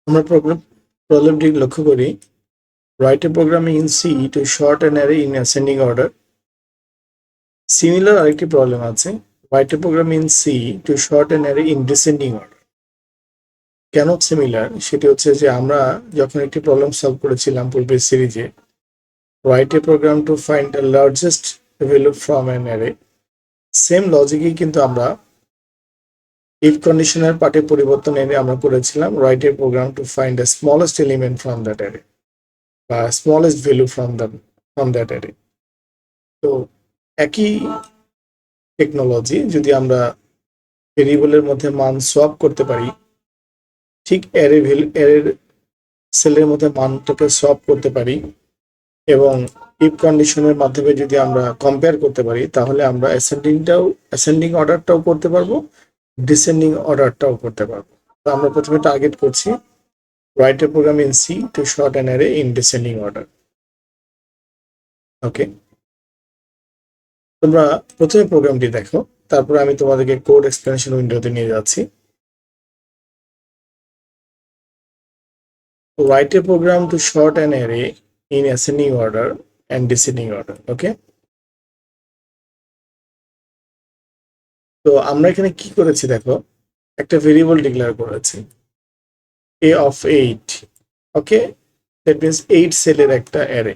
আমরা প্রবলেমটি লক্ষ্য করি। Write a program in C to sort an array in ascending order. Similar আরেকটি problem আছে, Write a program in C to sort an array in descending order. কেন similar সেটি হচ্ছে যে আমরা যখন একটি প্রবলেম সলভ করেছিলাম পূর্বের সিরিজে, Write a program to find the largest value from an array, same লজিকই কিন্তু আমরা if কন্ডিশনের পার্টে পরিবর্তন এনে আমরা করেছিলাম Write a program to find the smallest element from that array বা smallest value from that array. তো একই টেকনোলজি যদি আমরা ভেরিয়েবলের মধ্যে মান সোয়াপ করতে পারি, ঠিক অ্যারের সেলের মধ্যে মানটাকে সোয়াপ করতে পারি এবং ইফ কন্ডিশনের মাধ্যমে যদি আমরা কম্পেয়ার করতে পারি, তাহলে আমরা অ্যাসেন্ডিং অর্ডারটাও করতে পারবো, ডিসেন্ডিং অর্ডারটাও করতে পারবো। তো আমরা প্রথমে টার্গেট করছি Write a program in C to sort an array in descending order. ওকে, তোমরা প্রথমে প্রোগ্রামটি দেখো, তারপরে আমি তোমাদেরকে কোড এক্সপ্লেনেশন উইন্ডোতে নিয়ে যাচ্ছি। Write a program to sort an array in ascending order and descending order. ওকে, তো আমরা এখানে কি করেছি দেখো, একটা ভেরিয়েবল ডিক্লেয়ার করেছি a of 8. Okay, that means 8 সেলের একটা অ্যারে।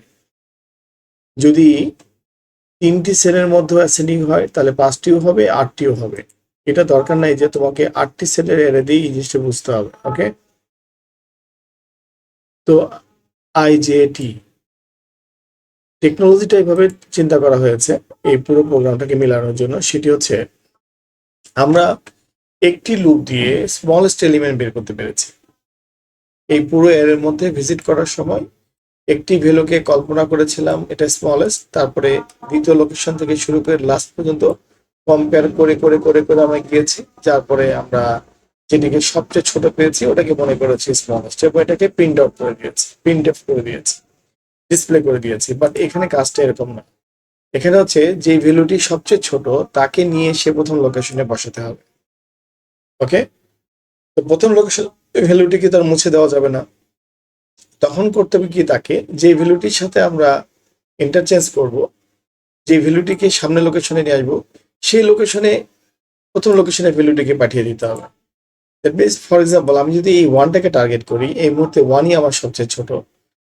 যদি 3টি সেলের মধ্যে অ্যাসেন্ডিং হয় তাহলে 5টিও হবে, 8টিও হবে। এটা দরকার নাই যে তোমাকে 8টি সেলের অ্যারে দিয়ে এই জিনিসটা বুঝতে হবে। ওকে, তো IJT টেকনোলজিটা এইভাবে চিন্তা করা হয়েছে এই পুরো প্রোগ্রামটাকে মেলানোর জন্য। সেটি হচ্ছে আমরা একটি লুপ দিয়ে স্মলেস্ট এলিমেন্ট বের করতে পেরেছি। এই পুরো অ্যারের মধ্যে ভিজিট করার সময় একটি ভ্যালুকে কল্পনা করেছিলাম এটা স্মলেস্ট, তারপরে দ্বিতীয় লোকেশন থেকে শুরু করে লাস্ট পর্যন্ত কম্পেয়ার করে করে করে করে আমরা গিয়েছি, যার পরে আমরা যেটিকে সবচেয়ে ছোট পেয়েছি ওটাকে মনে করেছি স্মলেস্ট এবং এটাকে প্রিন্ট আউট করে দিয়েছি, প্রিন্ট অফ করে দিয়েছি, ডিসপ্লে করে দিয়েছি। বাট এখানে কাজটা এরকম না, এখানে হচ্ছে যে ভ্যালুটি সবচেয়ে ছোট তাকে নিয়ে সে প্রথম লোকেশনে বসাতে হবে। ওকে, তো প্রথম লোকেশন ভ্যালুটিকে তার মুছে দেওয়া যাবে না, তখন করতে হবে কি, তাকে যে ভ্যালুটির সাথে আমরা ইন্টারচেঞ্জ করব, যে ভ্যালুটিকে সামনে লোকেশনে নিয়ে আসবো, সেই লোকেশনে প্রথম লোকেশনে ভ্যালুটিকে পাঠিয়ে দিতে হবে। দ্যাট মিনস ফর এক্সাম্পল আমি যদি এই 1টাকে টার্গেট করি, এই মুহূর্তে 1ই আমার সবচেয়ে ছোট,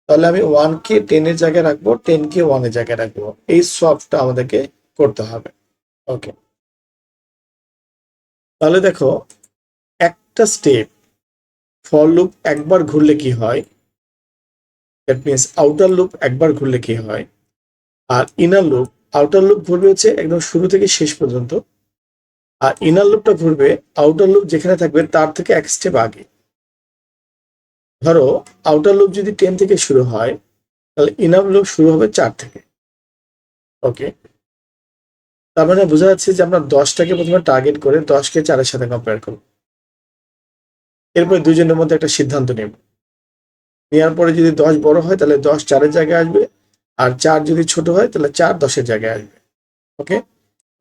তাহলে আমি 1কে 10-এর জায়গায় রাখবো, 10কে 1-এর জায়গায় রাখবো। এই সোয়াপটা আমাদেরকে করতে হবে। ওকে, তাহলে দেখো একটা স্টেপ ফর লুপ একবার ঘুরলে কি হয়, দ্যাট মিনস আউটার লুপ একবার ঘুরলে কি হয়, আর ইনার লুপ, আউটার লুপ ঘুরবে হচ্ছে একদম শুরু থেকে শেষ পর্যন্ত, আর ইনার লুপটা ঘুরবে আউটার লুপ যেখানে থাকবে তার থেকে এক স্টেপ আগে। ধরো আউটার লুপ যদি 10 থেকে শুরু হয়, তাহলে ইনার লুপ শুরু হবে 4 থেকে। ওকে, তার মানে বোঝা যাচ্ছে যে আমরা 10টাকে প্রথমে টার্গেট করে 10কে 4-এর সাথে কম্পেয়ার করব, এরপর দুজনের মধ্যে একটা সিদ্ধান্ত নেব, নেওয়ার পরে যদি 10 বড় হয় তাহলে 10 4-এর জায়গায় আসবে, আর 4 যদি ছোট হয় তাহলে 4 10-এর জায়গায় আসবে। ওকে,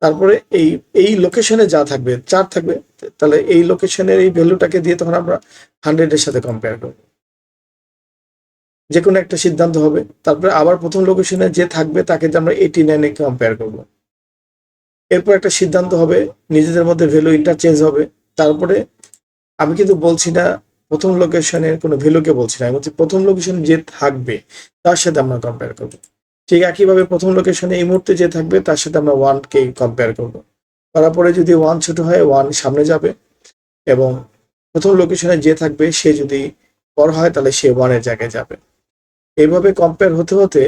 তারপরে এই এই লোকেশনে যা থাকবে 4 থাকবে, তাহলে এই লোকেশনের এই ভ্যালুটাকে দিয়ে তখন আমরা 100-এর সাথে কম্পেয়ার করব, যে কোনো একটা সিদ্ধান্ত হবে। তারপরে আবার প্রথম লোকেশনে যে থাকবে তাকে আমরা 89-এ কম্পেয়ার করব, এরপর একটা সিদ্ধান্ত হবে, নিজেদের মধ্যে ভ্যালু ইন্টারচেঞ্জ হবে। তারপরে আমি কিন্তু বলছি না প্রথম লোকেশনের কোনো ভ্যালুকে বলছি না, আমি বলছি প্রথম লোকেশনে যে থাকবে তার সাথে আমরা কম্পেয়ার করব। ঠিক একইভাবে প্রথম লোকেশনে এই মুহূর্তে যে থাকবে তার সাথে আমরা 1কে কম্পেয়ার করব, তারপরে যদি 1 ছোট হয় 1 সামনে যাবে, এবং প্রথম লোকেশনে যে থাকবে সে যদি বড় হয় তাহলে সে 1-এর জায়গায় যাবে। এইভাবে কম্পেয়ার হতে হতে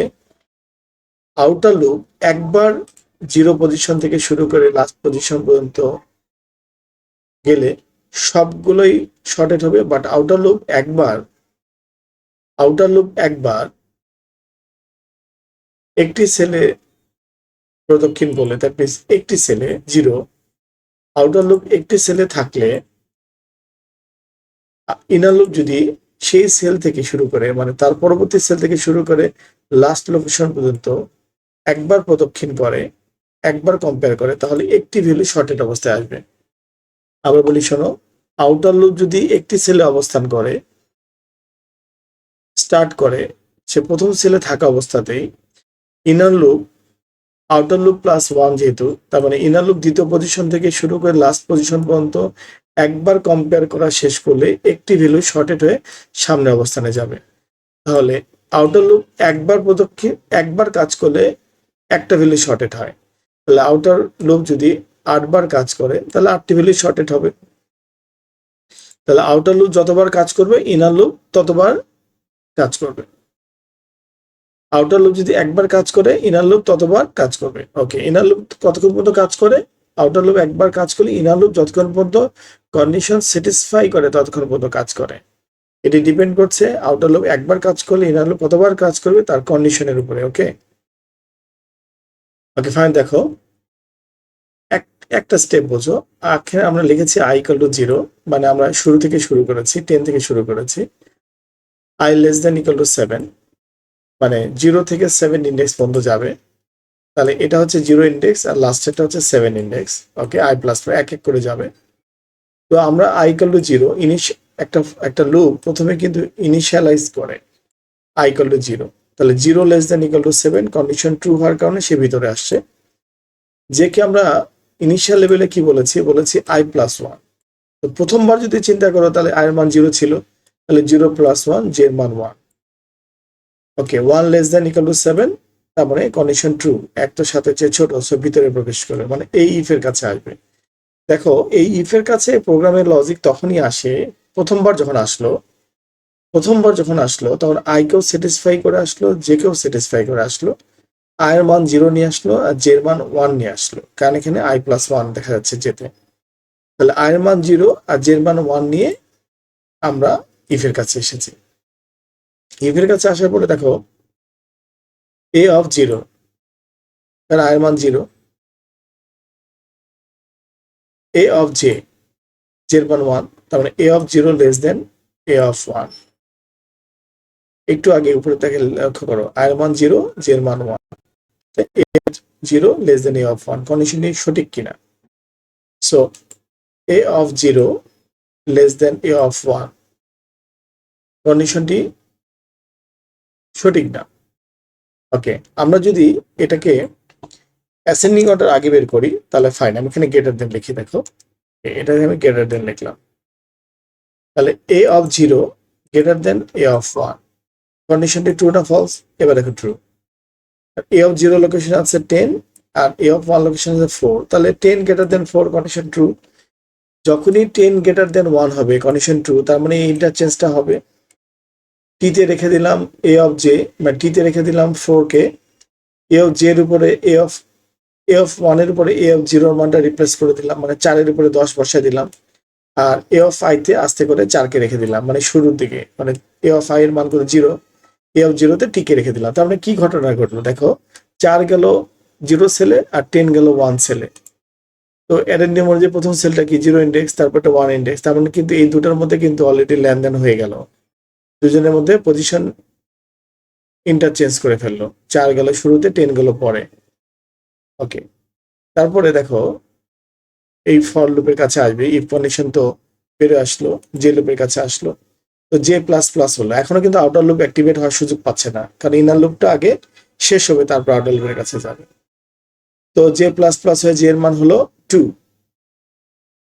আউটার লুপ একবার 0 পজিশন থেকে শুরু করে লাস্ট পজিশন পর্যন্ত গেলে সবগুলোই শর্টেড হবে, বাট আউটার লুপ একবার একটি সেলে প্রদক্ষিণ করলে, দ্যাট মিনস একটি সেলে 0, আউটার লুপ একটি সেলে থাকলে ইনার লুপ যদি সেই সেল থেকে শুরু করে, মানে তার পরবর্তী সেল থেকে শুরু করে লাস্ট লোকেশন পর্যন্ত একবার প্রদক্ষিণ করে, একবার কম্পেয়ার করে, তাহলে একটি ভ্যালু শর্টেড অবস্থায় আসবে। আবার বলি শোনো, আউটার লুপ যদি একটি সেলে অবস্থান করে স্টার্ট করে, সে প্রথম সেলে থাকা অবস্থাতেই inner loop outer loop plus one, যেহেতু তার মানে ইনার লুপ দ্বিতীয় পজিশন থেকে শুরু করে লাস্ট পজিশন পর্যন্ত একবার কম্পেয়ার করা শেষ করলে একটি ভ্যালু শর্টেড হয়ে সামনে অবস্থানে যাবে। তাহলে আউটার লুপ একবার কাজ করলে একটা ভ্যালু শর্টেড হয়। তাহলে আউটার লুপ যদি 8 বার কাজ করে তাহলে 8টি ভ্যালু শর্টেড হবে। তাহলে আউটার লুপ যতবার কাজ করবে ইনার লুপ ততবার কাজ করবে। আউটার লুপ যদি একবার কাজ করে ইনার লুপ ততবার কাজ করবে। ওকে, ইনার লুপ কতক্ষণ পর্যন্ত কাজ করে? আউটার লুপ একবার কাজ করলে ইনার লুপ যতক্ষণ পর্যন্ত কন্ডিশন স্যাটিসফাই করে ততক্ষণ পর্যন্ত কাজ করে। এটি ডিপেন্ড করছে আউটার লুপ একবার কাজ করলে ইনার লুপ কতবার কাজ করবে তার কন্ডিশনের উপরে। ওকে ওকে ফাইন। দেখো একটা স্টেপ বোঝো। এখানে আমরা লিখেছি i ইকুয়াল টু 0, মানে আমরা শুরু থেকে শুরু করেছি, 10 থেকে শুরু করেছি। i less than equal two 7, মানে 0 থেকে 7 ইন্ডেক্স পর্যন্ত যাবে। তাহলে এটা হচ্ছে 0 ইন্ডেক্স আর লাস্টেরটা হচ্ছে 7 ইন্ডেক্স। ওকে, i প্লাস এক এক করে যাবে। তো আমরা i ইকুয়াল টু 0 একটা লুপ প্রথমে কিন্তু ইনিশিয়ালাইজ করে i ইকুয়াল টু 0। তাহলে 0 less than equal two 7 condition true হওয়ার কারণে সে ভিতরে আসছে। যে কি আমরা ইনিশিয়াল লেভেলে কি বলেছি i প্লাস 1। তো প্রথমবার যদি চিন্তা করো তাহলে i এর মান 0 ছিল, তাহলে 0 প্লাস 1, j এর মান 1। ওকে, 1 লেস দেন ইকুয়াল টু 7, তার মানে কন্ডিশন ট্রু, এক তো সাথে চেয়ে ছোট, সো ভিতরে প্রবেশ করে, মানে এই ইফ এর কাছে আসবে। দেখো এই ইফ এর কাছে প্রোগ্রামের লজিক তখনই আসে প্রথমবার যখন আসলো তখন i কেও স্যাটিসফাই করে আসলো, j কেও স্যাটিসফাই করে আসলো, i এর মান 0 নিয়ে আসলো আর j এর মান 1 নিয়ে আসলো, কারণ এখানে i প্লাস 1 দেখা যাচ্ছে যেতে। তাহলে i এর মান 0 আর j এর মান 1 নিয়ে আমরা ইফ এর কাছে এসেছি। ইফ এর কাছে আসার পরে দেখো a অফ 0, কারণ i এর মান 0, a অফ j, j এর মান 1, তার মানে a of 0 less than a of 1। একটু আগে উপরে থেকে লক্ষ্য করো, i এর মান 0, j এর মান 1, a of 0 less than a of 1, কন্ডিশনটি সঠিক কিনা? So a of 0 less than a of 1 কন্ডিশনটি সঠিক না। ওকে, আমরা যদি এটাকে অ্যাসেন্ডিং অর্ডার আগে বের করি তাহলে ফাইন। আমি এখানে গ্রেটার দেন লিখি, দেখো এটা আমি গ্রেটার দেন লিখলাম। তাহলে a of 0 greater than a of 1, কন্ডিশনটি ট্রু না ফলস? এবার দেখো ট্রু। a অফ 0 লোকেশন আছে 10 আর a অফ 1 লোকেশন আছে 4, তাহলে 10 গ্রেটার দেন 4 কন্ডিশন ট্রু। যখনই 10 গ্রেটার দেন 1 হবে কন্ডিশন ট্রু, তার মানে এই ইন্টারচেঞ্জটা হবে। টি তে রেখে দিলাম a অফ j, মানে টি তে রেখে দিলাম 4 কে, a অফ j এর উপরে a অফ 1 এর উপরে a অফ 0 এর মানটা রিপ্লেস করে দিলাম, মানে 4 এর উপরে 10 বসায় দিলাম, আর a অফ i তে আস্তে করে 4 কে রেখে দিলাম, মানে শুরুর দিকে, মানে a অফ i এর মান করে 0, a অফ 0 তে টিকে রেখে দিলাম। তার মানে কি ঘটনা ঘটলো দেখো, 4 গেল 0 সেলে আর 10 গেল 1 সেলে। তো অ্যারের নিয়ম অনুযায়ী প্রথম সেলটা কি 0 ইন্ডেক্স, তারপরটা 1 ইন্ডেক্স, তার মানে কিন্তু এই দুটোর মধ্যে কিন্তু অলরেডি লেনদেন হয়ে গেল, দুজনের মধ্যে পজিশন ইন্টারচেঞ্জ করে ফেললো, 4 গেল শুরুতে 10 গেল পরে। ওকে, তারপরে দেখো এই ফর লুপের কাছে আসবে, ইফ কন্ডিশন তো বেরো আসলো, জে লুপের কাছে আসলো, তো জে প্লাস প্লাস হলো। এখনো কিন্তু আউটার লুপ অ্যাক্টিভেট হওয়ার সুযোগ পাচ্ছে না, কারণ ইনার লুপটা আগে শেষ হবে, তারপর আউটার লুপের কাছে যাবে। তো জে প্লাস প্লাস হয়ে জে এর মান হলো 2,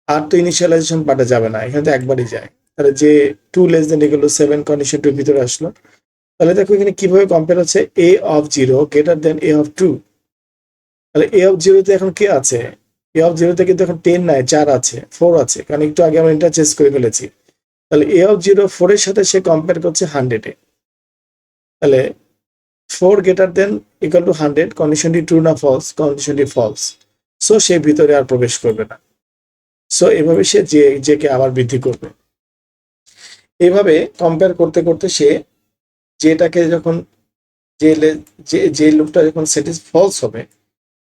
আর তো ইনিশিয়ালাইজেশন পার্টে যাবে না, এখানে তো একবারই যায়। তাহলে যে 2 less than equal two 7 condition 2 ভিতরে আসলো। তাহলে দেখো এখানে কিভাবে কম্পেয়ার হচ্ছে, a of 0 greater than a of 2। তাহলে a অফ 0 তে এখন কে আছে? a অফ 0 তে কিন্তু এখন 10 নাই, 4 আছে, 4 আছে, কারণ একটু আগে আমরা ইন্টারচেঞ্জ করে ফেলেছি। তাহলে a অফ 0 4 এর সাথে সে কম্পেয়ার করছে 100 এ। তাহলে 4 গ্রেটার দেন ইকুয়াল টু 100, কন্ডিশনটি ট্রু না ফলস? কন্ডিশনটি ফলস, সো সে ভিতরে আর প্রবেশ করবে না। সো এভাবে সে যে কে আবার বৃদ্ধি করবে। এইভাবে কম্পেয়ার করতে করতে সে যেটাকে যখন যে লুপটা যখন ফলস হবে,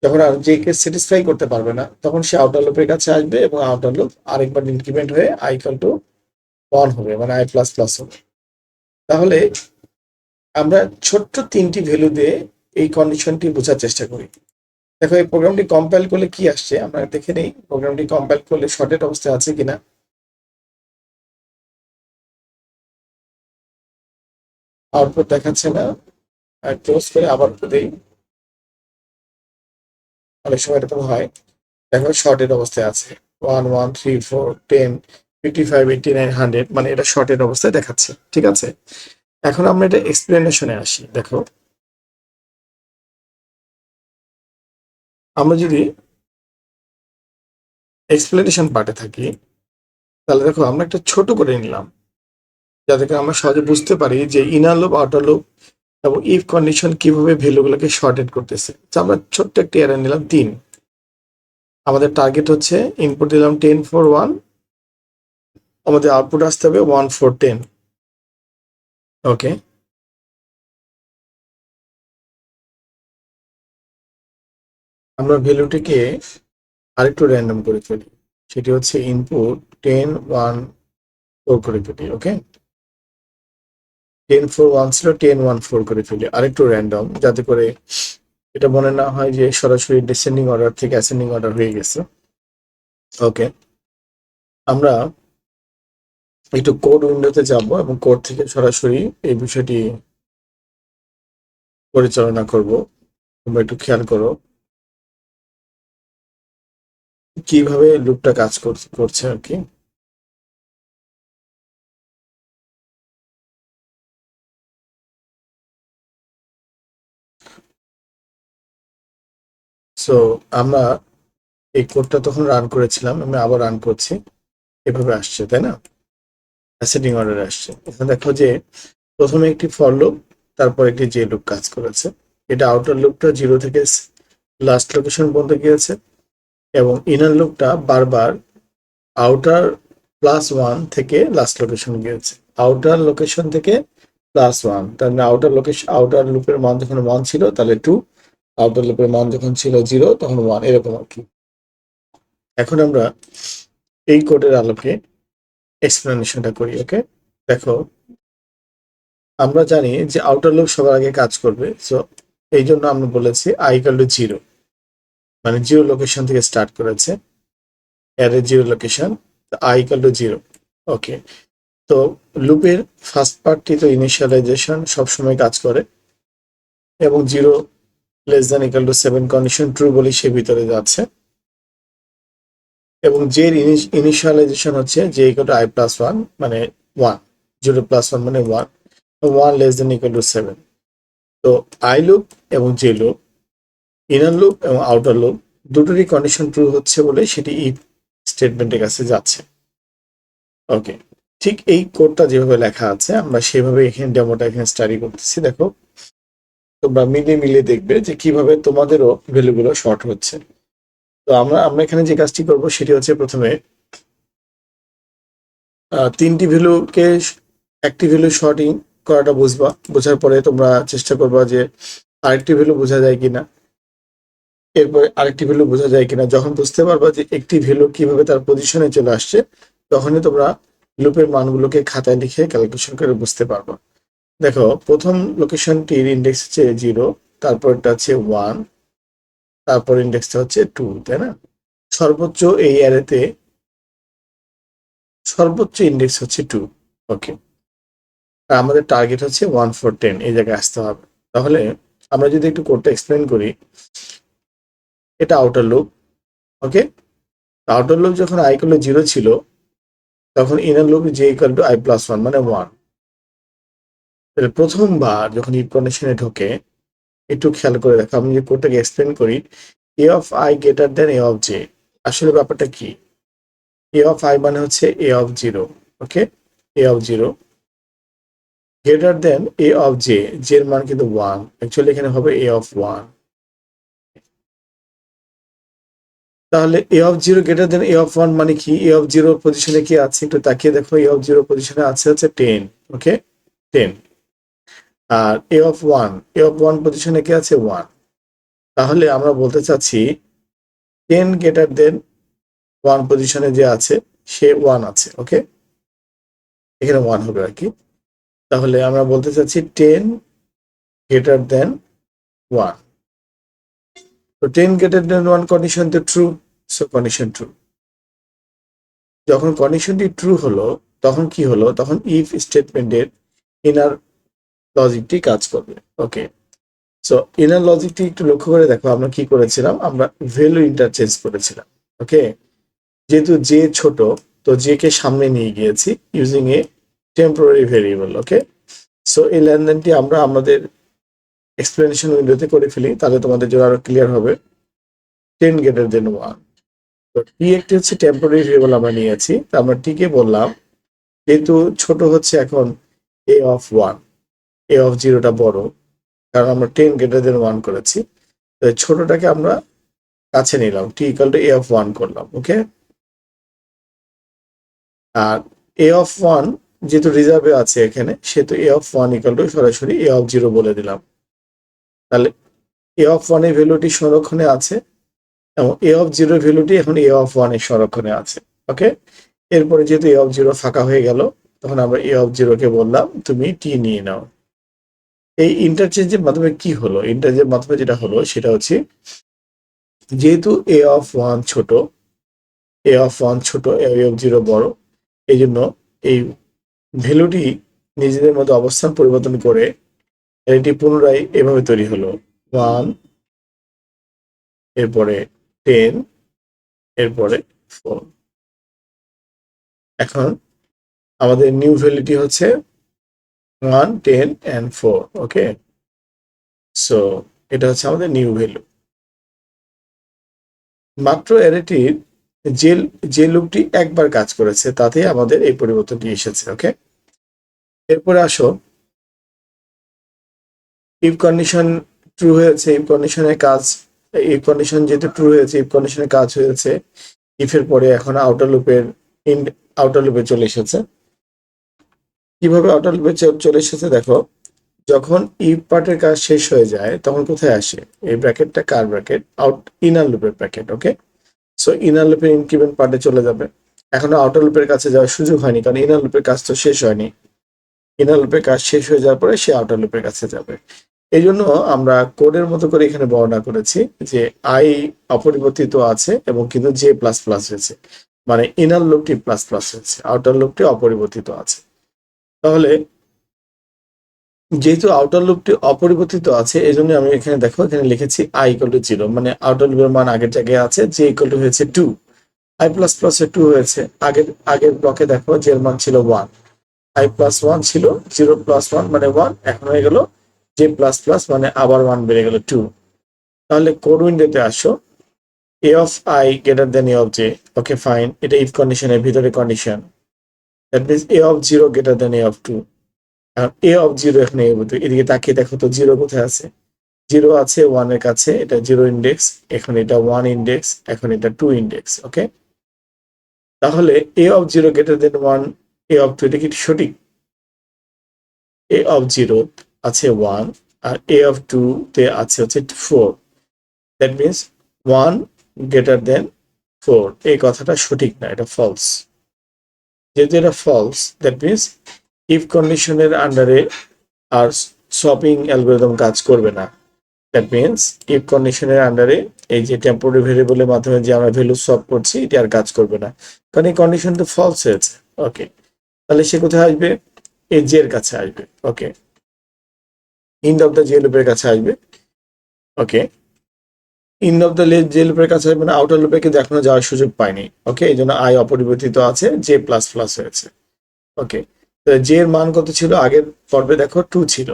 যখন আর যে কে স্যাটিসফাই করতে পারবে না, তখন সে আউটার লুপের কাছে আসবে এবং আউটার লুপ আরেকবার ইনক্রিমেন্ট হয়ে i ইকুয়াল টু 1 হবে, মানে i প্লাস প্লাস হবে। তাহলে আমরা ছোট্ট 3টি ভ্যালু দিয়ে এই কন্ডিশনটি বোঝার চেষ্টা করি। দেখো এই প্রোগ্রামটি কম্পাইল করলে কি আসছে আমরা দেখে নেই, প্রোগ্রামটি কম্পাইল করলে শর্টেড অবস্থায় আছে কিনা। আউটপুট দেখাচ্ছে না, ক্লোজ করে আবার দেই। অনেক সময় এরকম হয়, দেখো শর্টের অবস্থায় আছে 1 1 3 4 10 55 89 100, মানে এটা শর্টের অবস্থায় দেখাচ্ছে। ঠিক আছে, এখন আমরা এটা এক্সপ্লেনেশনে আসি। দেখো আমরা যদি এক্সপ্লেনেশন পার্টে থাকি, তাহলে দেখো আমরা একটা ছোট করে নিলাম, যাতে করে আমরা সহজে বুঝতে পারি যে ইনার লুপ, আউটার লুপ এবং ইফ কন্ডিশন কিভাবে ভ্যালুগুলোকে শর্টেড করতেছে। তো আমরা ছোট্ট একটা এরে নিলাম 3। আমাদের টার্গেট হচ্ছে ইনপুট দিলাম 10 4 1, আমাদের আউটপুট আসতে হবে 1 4 10। ওকে, আমরা ভ্যালুটিকে আরেকটু র্যান্ডম করে ফেলি, সেটি হচ্ছে ইনপুট 10 1 4 করে ফেলি। ওকে, 10 4 1 ছিল, 10 1 4 করে ফেলি, আরেকটু র্যান্ডম, যাতে করে এটা মনে না হয় যে সরাসরি ডিসেন্ডিং অর্ডার থেকে অ্যাসেন্ডিং অর্ডার হয়ে গেছে। ওকে, আমরা একটু কোড উইন্ডোতে যাব এবং কোড থেকে সরাসরি এই বিষয়টি পরিচালনা করব। তোমরা একটু খেয়াল করো কিভাবে লুপটা কাজ করছে আর কি। সো আমরা এই কোডটা তখন রান করেছিলাম, আমি আবার রান করছি, এভাবে আসছে তাই না, অ্যাসেন্ডিং অর্ডারে আসছে। এখানে দেখো যে প্রথমে একটি ফর লুপ, তারপর একটি যে লুপ কাজ করেছে। এটা আউটার লুপটা 0 থেকে লাস্ট লোকেশন পর্যন্ত গিয়েছে, এবং ইনার লুপটা বারবার আউটার +1 থেকে লাস্ট লোকেশন গিয়েছে। আউটার লোকেশন থেকে +1, তার মানে আউটার লোকেশন, আউটার লুপের মান যখন 1 ছিল তাহলে 2, আউটার লুপের মান যখন ছিল 0 তখন 1, এরকম আর কি। এখন আমরা এই কোডের আলোকে এক্সপ্লেনেশনটা করি। ওকে, দেখো আমরা জানি যে আউটার লুপ সবার আগে কাজ করবে, সো এই জন্য আমরা বলেছি i = 0, মানে 0 লোকেশন থেকে স্টার্ট করেছে, অ্যারে 0 লোকেশন, i = 0। ওকে, তো লুপের ফার্স্ট পার্টটি তো ইনিশিয়ালাইজেশন সবসময় কাজ করে, এবং 0 <= 7 কন্ডিশন ট্রু বলে সে ভিতরে যাচ্ছে, এবং যে ইনিশিয়ালাইজেশন হচ্ছে যে i+1 মানে 1, 0 + 1 মানে 1, 1 <= 7। তো আই লুপ এবং জে লুপ, ইনার লুপ এবং আউটার লুপ দুটোরই কন্ডিশন ট্রু হচ্ছে বলে সেটি ইফ স্টেটমেন্টের কাছে যাচ্ছে। ওকে, ঠিক এই কোডটা যেভাবে লেখা আছে আমরা সেভাবে এখানে ডেমোটা এখানে স্টাডি করতেছি। দেখো তোমরা মিলিয়ে দেখবে যে কিভাবে তোমাদেরও ভ্যালুগুলো শর্ট হচ্ছে। তো আমরা এখানে যে কাজটি করব সেটি হচ্ছে প্রথমে 3টি ভ্যালুকে একটি ভ্যালু শর্টিং করাটা বুঝবা, বোঝার পরে তোমরা চেষ্টা করবা যে আরেকটি ভ্যালু বোঝা যায় কিনা, এরপরে আরেকটি ভ্যালু বোঝা যায় কিনা। যখন বুঝতে পারবা যে একটি ভ্যালু কিভাবে তার পজিশনে চলে আসছে, তখনই তোমরা লুপের মানগুলোকে খাতায় লিখে ক্যালকুলেশন করে বুঝতে পারবা। দেখো প্রথম লোকেশনটির ইন্ডেক্স হচ্ছে 0, তারপরটা হচ্ছে 1, তারপর ইন্ডেক্সটা হচ্ছে 2, তাই না? সর্বোচ্চ এই অ্যারেতে সর্বোচ্চ ইন্ডেক্স হচ্ছে 2। ওকে, আর আমাদের টার্গেট হচ্ছে 1 4 10, এই জায়গায় আসতে হবে। তাহলে আমরা যদি একটু কোডটা এক্সপ্লেন করি, এটা আউটার লুপ। ওকে, আউটার লুপ যখন i = 0 ছিল, তখন ইনার লুপ j = i+1 মানে 1। তাহলে প্রথমবার যখন ইফ কন্ডিশনে ঢোকে, একটু খেয়াল করে দেখো, আমি যে কোডটাকে এক্সপ্লেন করি, a of i > a of j, আসলে ব্যাপারটা কি? a of i মানে হচ্ছে a of 0, okay, a of 0 > a of j, j এর মান কিন্তু 1, অ্যাকচুয়ালি এখানে হবে a of 1। তাহলে a of 0 > a of 1 মানে কি? a of 0 পজিশনে কি আছে একটু তাকিয়ে দেখো, a of 0 পজিশনে আছে হচ্ছে 10, ওকে, 10। আর a of 1 পজিশনে কি আছে? 1। তাহলে আমরা বলতে চাচ্ছি 10 <= 1 পজিশনে যে আছে সে 1 আছে। ওকে, এখানে 1 হবে আর কি। তাহলে আমরা বলতে চাচ্ছি 10 <= 1। তো 10 <= 1 কন্ডিশন তো ট্রু, সো কন্ডিশন ট্রু। যখন কন্ডিশনটি ট্রু হলো, তখন কি হলো? তখন ইফ স্টেটমেন্টের ইনার লজিকটি কাজ করবে। ওকে, সো ইনার লজিকটি একটু লক্ষ্য করে দেখো, আমরা কি করেছিলাম, আমরা ভ্যালু ইন্টারচেঞ্জ করেছিলাম। ওকে, যেহেতু জে ছোট, তো জে কে সামনে নিয়ে গিয়েছি using a temporary variable. Okay, so এই লেনদেনটি আমরা আমাদের এক্সপ্লেনেশন উইন্ডোতে করে ফেলি, তাহলে তোমাদের জন্য আরো ক্লিয়ার হবে। 10 গ্রেটার দেন 1, তো টি একটি হচ্ছে টেম্পোরারি ভেরিয়েবল আমরা নিয়েছি, তো আমরা টি কে বললাম যেহেতু ছোট হচ্ছে এখন এ অফ 1, এ অফ 0টা বড়, কারণ আমরা 10 গ্রেটার দেন 1 করেছি, তো ছোটটাকে আমরা কাছে নিলাম, T equal to A of 1 করলাম। ওকে, আর এ অফ 1 যেহেতু রিজার্ভে আছে এখানে, সেহেতু এ অফ 1 ইকুয়াল টু সরাসরি এ অফ 0 বলে দিলাম। তাহলে এ অফ 1 এর ভ্যালুটি সংরক্ষণে আছে এবং এ অফ 0 এর ভ্যালুটি এখন এ অফ 1 এর সংরক্ষণে আছে। ওকে, এরপরে যেহেতু এ অফ 0 ফাঁকা হয়ে গেল, তখন আমরা এ অফ 0 কে বললাম তুমি টি নিয়ে নাও। এই ইন্টারচেঞ্জের মাধ্যমে কি হলো, ইন্টারচেঞ্জের মাধ্যমে যেটা হলো সেটা হচ্ছে, যেহেতু এ অফ 1 ছোট, এ অফ 1 ছোট, এ অফ 0 বড়, এই জন্য এই ভ্যালুটি নিজেদের মধ্যে অবস্থান পরিবর্তন করে এটি পুনরায় এভাবে তৈরি হলো 1, এরপরে 10, এরপরে 4। এখন আমাদের নিউ ভ্যালুটি হচ্ছে 1, 10 and 4। ওকে, সো এটা হচ্ছে আমাদের নিউ ভ্যালু। মাত্র অ্যারেটির যে যে লুপটি একবার কাজ করেছে তাতে আমাদের এই পরিবর্তনটি এসেছে। ওকে, এরপরে আসো, ইফ কন্ডিশন ট্রু হয়েছে, ইফ কন্ডিশনের কাজ, ইফ কন্ডিশন যেহেতু ট্রু হয়েছে, ইফ কন্ডিশনের কাজ হয়েছে, ইফের পরে এখন আউটার লুপের আউটার লুপে চলে এসেছে। কিভাবে আউটার লুপে চলে এসেছে দেখো, যখন ইফ পার্টের কাজ শেষ হয়ে যায় তখন কোথায় আসে, এই ব্র্যাকেটটা কার ব্র্যাকেট, আউট ইনার লুপের ব্র্যাকেট। ওকে, সো ইনার লুপের ইনক্রিমেন্ট পার্টে চলে যাবে। এখনো আউটার লুপের কাছে যাওয়ার সুযোগ হয়নি, কারণ ইনার লুপের কাজ তো শেষ হয়নি। ইনার লুপের কাজ শেষ হয়ে যাওয়ার পরে সে আউটার লুপের কাছে যাবে। এই জন্য আমরা কোডের মতো করে এখানে বর্ণনা করেছি যে আই অপরিবর্তিত আছে এবং কিন্তু জে প্লাস প্লাস হয়েছে, মানে ইনার লুপটি প্লাস প্লাস হয়েছে, আউটার লুপটি অপরিবর্তিত আছে। তাহলে যেহেতু আউটার লুপটি অপরিবর্তিত আছে, এই জন্য আমি এখানে দেখো, এখানে লিখেছি আই ইকুয়াল টু 0, মানে আউটার লুপের মান আগের জায়গায় আছে, জে ইকুয়াল টু হয়েছে 2, আই প্লাস প্লাস 2 হয়েছে। আগের আগের ব্লকে দেখো যে এর মান ছিল 1, আই প্লাস 1 ছিল, 0 প্লাস 1 মানে 1, এখন হয়ে গেল জে প্লাস প্লাস মানে আবার 1 বেড়ে গেল 2। তাহলে কোড উইন্ডোতে আসো, a of i greater than a of j. Okay fine, এটা ইফ কন্ডিশনের ভিতরে condition, that means a of 0 greater than a of 2। এখন এ অফ 0 এখানে এদিকে তাকিয়ে দেখো তো 0 কোথায় আছে, 0 আছে 1 এর কাছে, এটা 0 ইন্ডেক্স, এখন এটা 1 ইন্ডেক্স, এখন এটা 2 ইন্ডেক্স। ওকে, তাহলে a of 0 greater than 1, a of 2, এটা কি সঠিক? এ অফ 0 আছে 1 আর এ অফ 2 তে আছে হচ্ছে 4, দ্যাট মিনস 1 গ্রেটার দেন 4, এই কথাটা সঠিক না, এটা ফলস। যেহেতু এটা ফলস, দ্যাট মিনস ইফ কন্ডিশনের আন্ডারে আর সপিং অ্যালগরিদম কাজ করবে না। দ্যাট মিনস ইফ কন্ডিশনের আন্ডারে এই যে টেম্পোরারি ভেরিয়েবলের মাধ্যমে যে আমরা ভ্যালু সলভ করছি, এটা আর কাজ করবে না, কারণ এই কন্ডিশন তো ফলস হয়েছে। ওকে, তাহলে সে কোথায় আসবে, এই জে এর কাছে আসবে। ওকে, ইন্ড অফ দ্য জে লুপের কাছে আসবে। ওকে, ইন্ড অফ দ্য জে লুপের কাছে আসবে, মানে আউটার লুপে কিন্তু এখনো যাওয়ার সুযোগ পায়নি। ওকে, এই জন্য আই অপরিবর্তিত আছে, জে প্লাস প্লাস হয়েছে। ওকে, তো জে এর মান কত ছিল, আগের পর্বে দেখো 2 ছিল,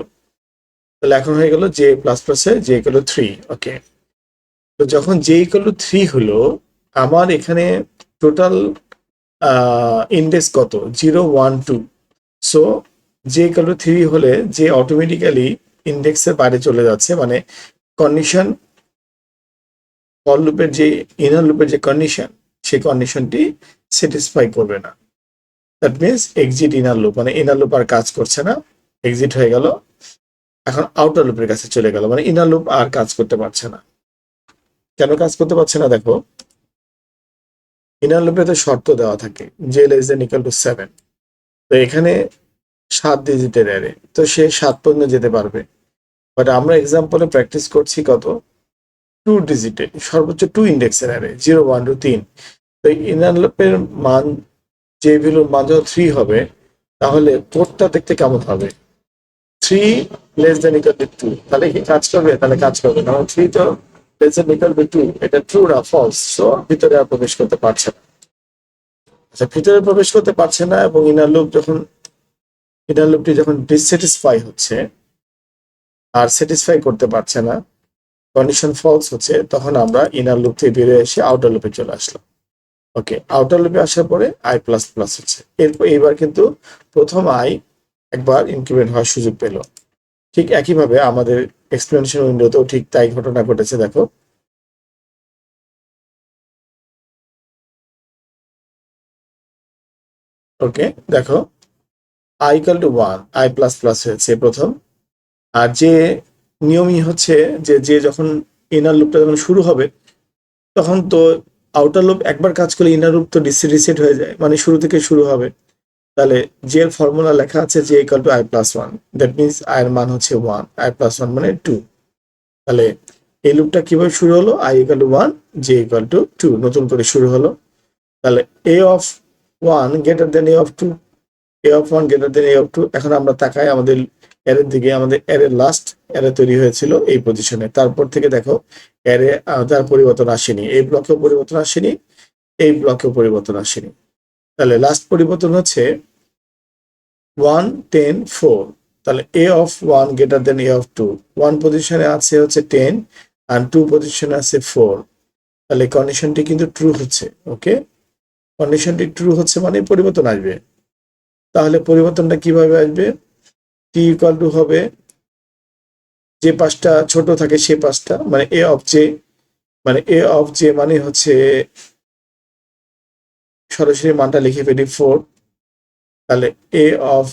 তাহলে এখন হয়ে গেল জে প্লাস প্লাসে জে ইকুয়াল টু 3। ওকে, তো যখন জে ইকুয়াল টু 3 হলো, আমার এখানে টোটাল ইন্ডেক্স কত, 0, 1, 2। সো জে ইকুয়াল টু 3 হলে যে অটোমেটিক্যালি ইন্ডেক্সের বাইরে চলে যাচ্ছে, মানে কন্ডিশন ফর লুপের যে ইনার লুপের যে কন্ডিশন, সেই কন্ডিশনটি স্যাটিসফাই করবে না। That means exit inner loop, মানে ইনার লুপ আর কাজ করছে না, এক্সিট হয়ে গেল, এখন আউটার লুপের কাছে চলে গেল, মানে ইনার লুপ আর কাজ করতে পারছে না। কেন কাজ করতে পারছে না দেখো, ইনার লুপে তো শর্ত দেওয়া থাকে J less than equal two 7, তো এখানে 7 ডিজিটের অ্যারে, তো সে 7 পর্যন্ত যেতে পারবে। বাট আমরা এক্সাম্পলে প্র্যাকটিস করছি কত, 2 ডিজিটে, সর্বোচ্চ 2 ইন্ডেক্সের অ্যারে, 0, 1, 2, 3। তো ইনার লুপের মান, যে ভ্যালুর মান যখন 3 হবে, তাহলে কোডটা দেখতে কেমন হবে, 3 লেস দেন ইকুয়াল টু 2, তাহলে কি কাজ করবে? তাহলে কাজ করবে, কারণ 3 তো লেস দেন ইকুয়াল টু 2, এটা ট্রু না ফলস, সো ভিতরে আর প্রবেশ করতে পারছে না। আচ্ছা, ভিতরে প্রবেশ করতে পারছে না এবং ইনার লুপটি যখন ডিসস্যাটিসফাই হচ্ছে আর স্যাটিসফাই করতে পারছে না, কন্ডিশন ফলস হচ্ছে, তখন আমরা ইনার লুপ থেকে বেরিয়ে এসে আউটার লুপে চলে আসলাম। ওকে, আউটার লুপে আসার পরে আই প্লাস প্লাস হচ্ছে, এরপর এইবার কিন্তু প্রথম আই একবার ইনক্রিমেন্ট হওয়ার সুযোগ পেল। ঠিক একইভাবে আমাদের এক্সপ্লেনেশন উইন্ডোতেও ঠিক তাই ঘটনা ঘটেছে। দেখো, ওকে দেখো, I equal to 1, I plus plus হয়েছে প্রথম। আর যে নিয়মই হচ্ছে যে যখন ইনার লুপটা যখন শুরু হবে, তখন তো আউটার লুপ একবার কাজ করলে ইনার লুপ তো রিসেট হয়ে যায়, মানে শুরু থেকে শুরু হবে। তাহলে যে এর ফর্মুলা লেখা আছে যে equal to i plus 1, that means I এর মান হচ্ছে 1, আই প্লাস 1 মানে 2। তাহলে এই লুপটা কিভাবে শুরু হলো? I equal to 1, j equal to 2, নতুন করে শুরু হলো। তাহলে a of 1 greater than a of 2, a of 1 greater than a of 2। এখন আমরা তাকাই আমাদের অ্যারের দিকে, আমাদের অ্যারের লাস্ট অ্যারে তৈরি হয়েছিল এই পজিশনে। তারপর থেকে দেখো অ্যারে তার পরিবর্তন আসেনি, এই ব্লকেও পরিবর্তন আসেনি, এই ব্লকেও পরিবর্তন আসেনি। তাহলে লাস্ট পরিবর্তন হচ্ছে 1 10 4। তাহলে a of 1 greater than a of 2, 1 পজিশনে আছে হচ্ছে 10 আর 2 পজিশনে আছে 4। তাহলে কন্ডিশনটি কিন্তু ট্রু হচ্ছে। ওকে, কন্ডিশনটি ট্রু হচ্ছে মানে পরিবর্তন আসবে। তাহলে পরিবর্তনটা কিভাবে আসবে? টি ইকুয়াল টু হবে, যে পাঁচটা ছোট থাকে সে পাঁচটা, মানে এ অফ জে, মানে এ অফ জে মানে হচ্ছে সরাসরি মানটা লিখে ফেলি 4। তাহলে এ অফ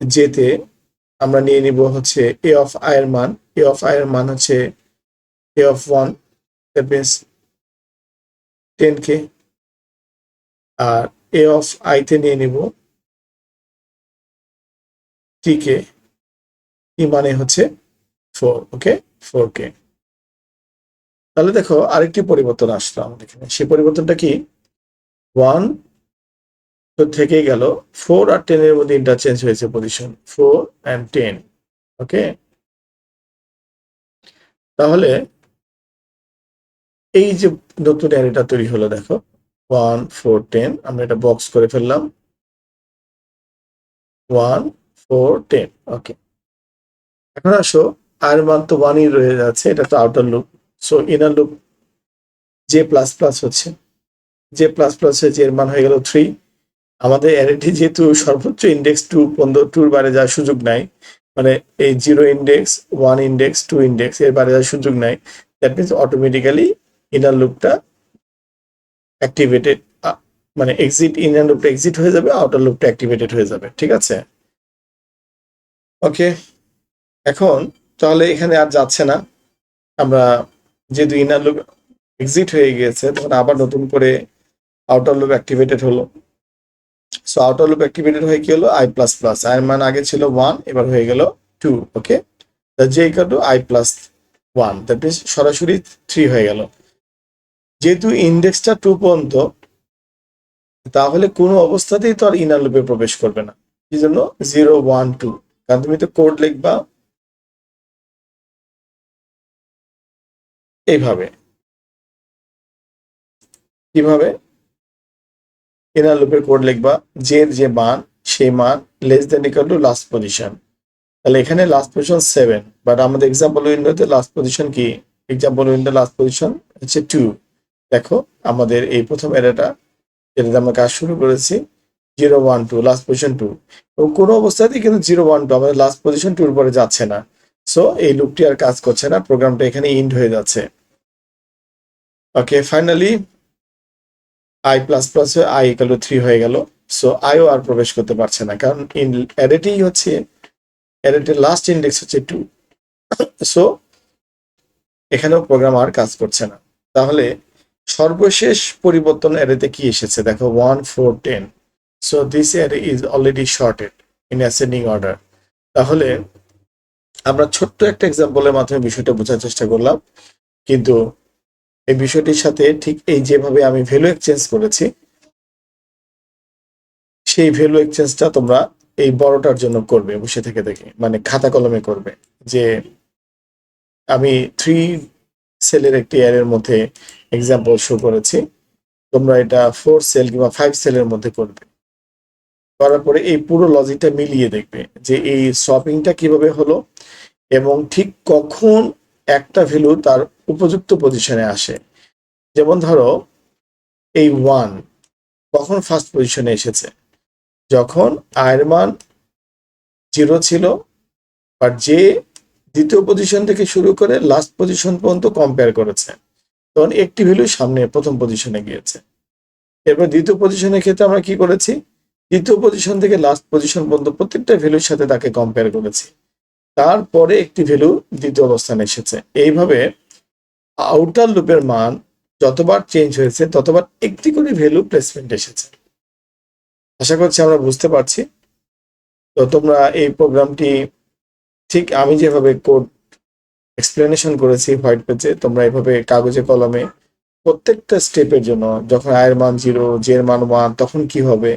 জেতে আমরা নিয়ে নিব হচ্ছে এ অফ আই এর মান, এ অফ আই এর মান হচ্ছে a of 1, that means 10k। আর এ অফ আই তে নিয়ে নিব টিকে, টি মানে হচ্ছে 4। ওকে, 4k। তাহলে দেখো আরেকটি পরিবর্তন আসলো আমাদের এখানে, সেই পরিবর্তনটা কি? 1 তো থেকেই গেল, 4 আর 10 এর মধ্যে ইন্টারচেঞ্জ হয়েছে পজিশন, 4 and 10। ওকে, তাহলে এই যে নতুন অ্যারেটা তৈরি হলো, দেখো 1 4 10, আমরা এটা বক্স করে ফেললাম 1 4 10। ওকে, এখন আসো, আর মান তো 1ই রয়ে যাচ্ছে, এটা তো outer loop, so inner loop J plus plus হচ্ছে, জে প্লাস প্লাস হয়ে এর মান হয়ে গেল 3। আমাদের অ্যারেটি যেহেতু সর্বোচ্চ ইন্ডেক্স 2 পর্যন্ত, 2 এর বাইরে যাওয়ার সুযোগ নাই, মানে এই 0 ইন্ডেক্স 1 ইন্ডেক্স 2 ইন্ডেক্স এর বাইরে যাওয়ার সুযোগ নাই, দ্যাট মিনস অটোমেটিক্যালি ইনার লুপটা অ্যাক্টিভেটেড, মানে ইনার লুপটা এক্সিট হয়ে যাবে, আউটার লুপটা অ্যাক্টিভেটেড হয়ে যাবে। ঠিক আছে, ওকে। এখন তাহলে এখানে আর যাচ্ছে না, আমরা যেহেতু ইনার লুপ এক্সিট হয়ে গিয়েছে, তখন আবার নতুন করে আউটার লুপ অ্যাক্টিভেটেড হলো। সো আউটার লুপ অ্যাক্টিভেটেড হয়ে কি হলো? আই প্লাস প্লাস, আই এর মান আগে ছিল 1, এবার হয়ে গেল 2। Okay, j equal to i plus 1, that means সরাসরি 3 হয়ে গেল। যেহেতু ইন্ডেক্সটা 2 পর্যন্ত, তাহলে কোনো অবস্থাতেই তো আর ইনার লুপে প্রবেশ করবে না। কি জন্য? 0 1 2, কারণ তুমি তো কোড লিখবা এইভাবে। কিভাবে? ইনার লুপের কোড লিখবা, যে মান সেই মান less than equal to last position. তাহলে এখানে লাস্ট পজিশন 7, বাট আমাদের এক্সাম্পল উইন্ডোতে লাস্ট পজিশন কি? এক্সাম্পল উইন্ডো লাস্ট পজিশন হচ্ছে 2। দেখো আমাদের এই প্রথম এরিয়াটা যেটাতে আমরা কাজ শুরু করেছি 0 1 2, লাস্ট পজিশন 2, এবং কোনো অবস্থাতেই কিন্তু 0 1 2 আমাদের লাস্ট পজিশন 2 এর পরে যাচ্ছে না। সো এই লুপটি আর কাজ করছে না, প্রোগ্রামটা এখানে ইন্ড হয়ে যাচ্ছে। ওকে, ফাইনালি আই প্লাস প্লাস হয়ে আই ইকুয়াল টু 3 হয়ে গেল। সো আইও আর প্রবেশ করতে পারছে না, কারণ অ্যারেটি হচ্ছে, অ্যারেটির লাস্ট ইন্ডেক্স হচ্ছে 2। সো এখানেও প্রোগ্রাম আর কাজ করছে না। তাহলে সর্বশেষ পরিবর্তন অ্যারেতে কি এসেছে? দেখো 1 4 10। So this array is already sorted in ascending order. তাহলে আমরা ছোট্ট একটা এক্সাম্পলের মাধ্যমে বিষয়টা বোঝার চেষ্টা করলাম, কিন্তু এই বিষয়টির সাথে ঠিক এই যেভাবে আমি ভ্যালু এক্সচেঞ্জ করেছি, সেই ভ্যালু এক্সচেঞ্জটা তোমরা এই বড়টার জন্য করবে বসে থেকে মানে খাতা কলমে করবে যে আমি 3 সেলের একটি অ্যারের মধ্যে এক্সাম্পল শো করেছি, তোমরা এটা 4 সেল কিংবা 5 সেলের মধ্যে করবে। করার পরে এই পুরো লজিকটা মিলিয়ে দেখবে যে এই সপিংটা কিভাবে হলো এবং ঠিক কখন একটা ভ্যালু তার উপযুক্ত পজিশনে আসে। যেমন ধরো এই 1 কখন ফার্স্ট পজিশনে এসেছে, যখন আয়ের মান 0 ছিল আর যে দ্বিতীয় পজিশন থেকে শুরু করে লাস্ট পজিশন পর্যন্ত কম্পেয়ার করেছে, তখন একটি ভ্যালু সামনে প্রথম পজিশনে গিয়েছে। এরপর দ্বিতীয় পজিশনের ক্ষেত্রে আমরা কি করেছি, দ্বিতীয় পজিশন থেকে লাস্ট পজিশন পর্যন্ত প্রত্যেকটা ভ্যালুর সাথে তাকে কম্পেয়ার করেছি, তারপরে একটি ভ্যালু দ্বিতীয় অবস্থানে এসেছে। এইভাবে আউটার লুপের মান যতবার চেঞ্জ হয়েছে ততবার একটি করে ভ্যালু প্লেসমেন্ট এসেছে। আশা করছি আমরা বুঝতে পারছি। তো তোমরা এই প্রোগ্রামটি ঠিক আমি যেভাবে কোড এক্সপ্লেনেশন করেছি হোয়াইট পেজে, তোমরা এইভাবে কাগজে কলমে প্রত্যেকটা স্টেপের জন্য, যখন আয়ের মান 0, জের মান 1 তখন কি হবে,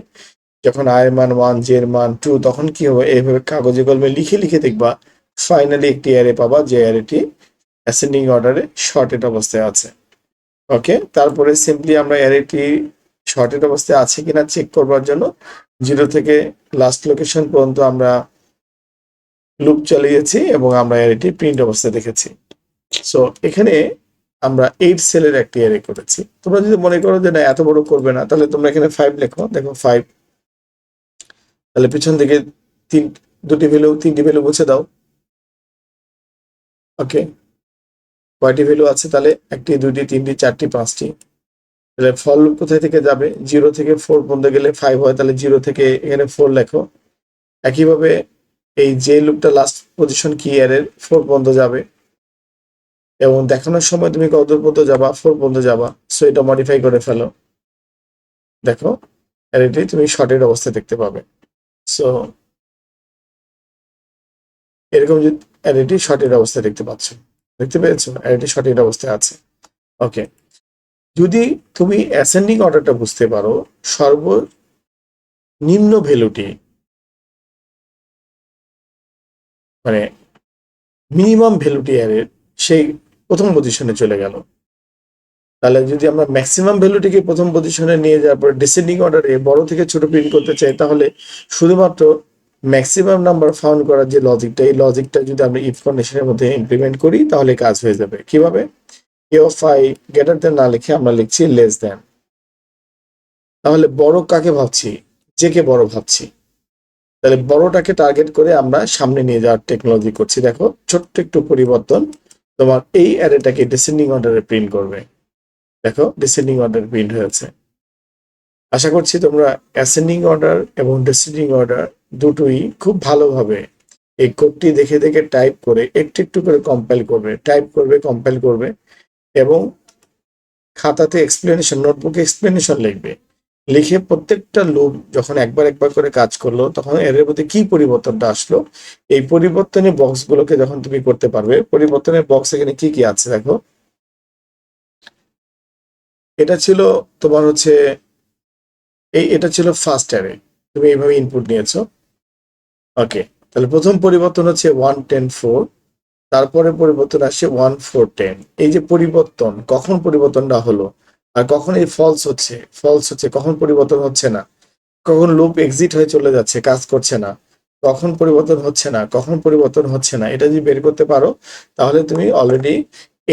যখন আয়ের মান 1, জের মান 2 তখন কি হবে, এইভাবে কাগজে কলমে লিখে লিখে দেখবা ফাইনালি একটি অ্যারে পাবা যে অ্যারেটি অ্যাসেন্ডিং অর্ডারে শর্টেড অবস্থায় আছে। ওকে, তারপরে সিম্পলি আমরা অ্যারেটি শর্টেড অবস্থায় আছে কিনা চেক করবার জন্য 0 থেকে লাস্ট লোকেশন পর্যন্ত আমরা লুপ চালিয়েছি এবং আমরা অ্যারেটি প্রিন্ট অবস্থায় দেখেছি। সো এখানে আমরা 8 সেলের একটি অ্যারে করেছি। তোমরা যদি মনে করো যে না এত বড় করবে না, তাহলে তোমরা এখানে 5 লেখো। দেখো 5, তাহলে পিছন থেকে তিনটি ভ্যালু মুছে দাও। ওকে, কয়টি ভ্যালু আছে তাহলে? 1টি, 2টি, 3টি, 4টি, 5টি। তাহলে ফর লুপ কোথায় থেকে যাবে? 0 থেকে 4 পর্যন্ত গেলে 5 হয়, তাহলে 0 থেকে এখানে 4 লেখো। একইভাবে এই যে লুপটা লাস্ট পজিশন কি অ্যারের 4 পর্যন্ত যাবে এবং দেখানোর সময় তুমি কতদূর পর্যন্ত যাবা? 4 পর্যন্ত যাবা। সো এটা মডিফাই করে ফেলো। দেখো অ্যারেটি তুমি শর্টেড অবস্থায় দেখতে পাবে। সো এরকম যদি অ্যারেটি শর্টেড অবস্থায় দেখতে পেয়েছো? অ্যারেটি শর্টেড অবস্থায় আছে। ওকে, যদি তুমি অ্যাসেন্ডিং অর্ডারটা বুঝতে পারো, সর্বনিম্ন ভ্যালুটি মানে মিনিমাম ভ্যালুটি অ্যারের সেই প্রথম পজিশনে চলে গেল, তাহলে যদি আমরা ম্যাক্সিমাম ভ্যালুটিকে প্রথম পজিশনে নিয়ে যাওয়ার পর ডিসেন্ডিং অর্ডারে বড় থেকে ছোট প্রিন্ট করতে চাই, তাহলে শুধুমাত্র ম্যাক্সিমাম নাম্বার ফাউন্ড করার যে লজিকটা, এই লজিকটা যদি আমরা ইফ কন্ডিশনের মধ্যে ইমপ্লিমেন্ট করি তাহলে কাজ হয়ে যাবে। কিভাবে? এ অফ আই গ্রেটার দেন না লিখে আমরা লিখছি লেস দেন। তাহলে বড় কাকে ভাবছি? যে কে বড় ভাবছি। তাহলে বড়টাকে টার্গেট করে আমরা সামনে নিয়ে যাওয়ার টেকনোলজি করছি। দেখো ছোট্ট একটু পরিবর্তন তোমার এই অ্যারেটাকে ডিসেন্ডিং অর্ডারে প্রিন্ট করবে। দেখো ডিসেন্ডিং অর্ডার প্রিন্ট হয়েছে। আশা করছি তোমরা অ্যাসেন্ডিং অর্ডার এবং ডিসেন্ডিং অর্ডার দুটোই খুব ভালোভাবে এই কোডটি দেখে দেখে টাইপ করে একটু একটু করে কম্পাইল করবে, কম্পাইল করবে এবং খাতাতে এক্সপ্লেনেশন, নোটবুকে এক্সপ্লেনেশন লিখবে। লিখে প্রত্যেকটা লুপ যখন একবার করে কাজ করলো, তখন এর মধ্যে কি পরিবর্তনটা আসলো, এই পরিবর্তনের বক্সগুলোকে যখন তুমি করতে পারবে। পরিবর্তনের বক্স এখানে কি কি আছে দেখো। এটা ছিল তোমার হচ্ছে এটা ছিল ফার্স্ট অ্যারে, তুমি এইভাবে ইনপুট নিয়েছো। ওকে, তাহলে প্রথম পরিবর্তন হচ্ছে 1 10 4, তারপরে পরিবর্তন আসছে 1 4 10। এই যে পরিবর্তন, কখন পরিবর্তনটা হলো আর কখন এই ফলস হচ্ছে, কখন পরিবর্তন হচ্ছে না, কখন লুপ এক্সিট হয়ে চলে যাচ্ছে, কাজ করছে না, কখন পরিবর্তন হচ্ছে না, এটা যদি বের করতে পারো তাহলে তুমি অলরেডি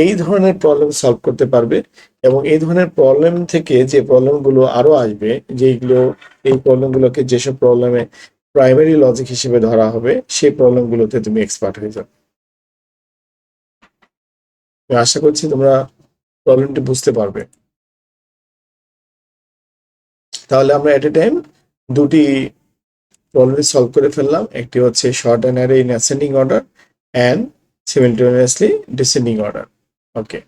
এই ধরনের প্রবলেম সলভ করতে পারবে। এবং এই ধরনের প্রবলেম থেকে যে প্রবলেমগুলো আরো আসবে, যেগুলো এই প্রবলেমগুলোকে যেসব প্রবলেমে প্রাইমারি লজিক হিসেবে ধরা হবে, সেই প্রবলেমগুলোতে তুমি এক্সপার্ট হয়ে যাবে। আমি আশা করছি তোমরা প্রবলেমটি বুঝতে পারবে। তাহলে আমরা এট এ টাইম দুটি প্রবলেম সলভ করে ফেললাম। একটি হচ্ছে sort an array in ascending order and simultaneously descending order. Okay.